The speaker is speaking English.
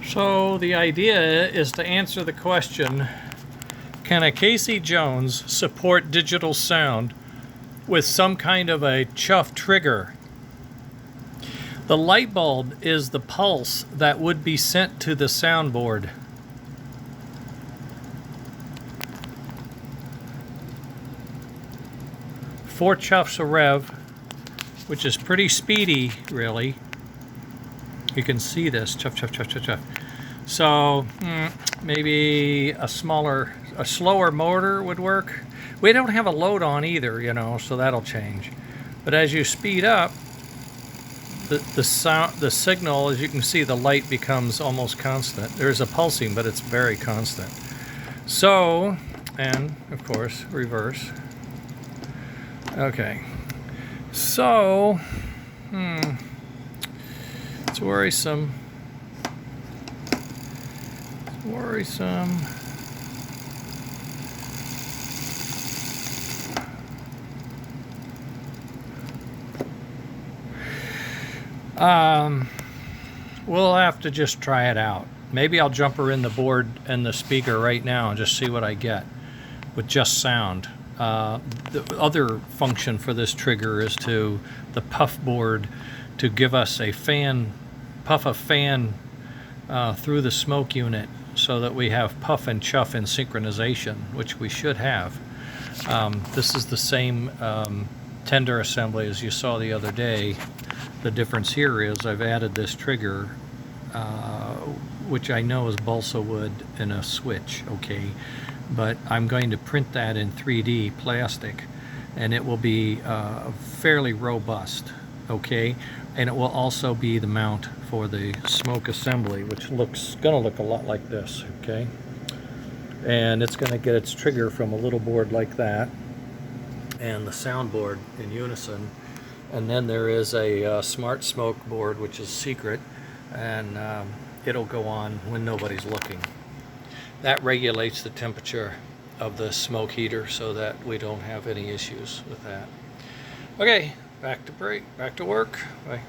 So the idea is to answer the question, can a Casey Jones support digital sound with some kind of a chuff trigger? The light bulb is the pulse that would be sent to the soundboard. Four chuffs a rev, which is pretty speedy, really. You can see this, chuff, chuff, chuff, chuff, chuff. So maybe a slower motor would work. We don't have a load on either, you know, so that'll change. But as you speed up, the signal, as you can see, the light becomes almost constant. There's a pulsing, but it's very constant. So, and of course, reverse. Okay. So, it's worrisome. It's worrisome. We'll have to just try it out. Maybe I'll jump her in the board and the speaker right now and just see what I get with just sound. The other function for this trigger is to the puff board to give us a fan, puff a fan through the smoke unit so that we have puff and chuff in synchronization, which we should have. This is the same tender assembly as you saw the other day. The difference here is I've added this trigger, which I know is balsa wood and a switch, okay? But I'm going to print that in 3D plastic, and it will be fairly robust, okay? And it will also be the mount for the smoke assembly, which gonna look a lot like this, okay? And it's gonna get its trigger from a little board like that, and the soundboard in unison. And then there is a smart smoke board, which is secret, and it'll go on when nobody's looking. That regulates the temperature of the smoke heater so that we don't have any issues with that. Okay, back to work. Bye.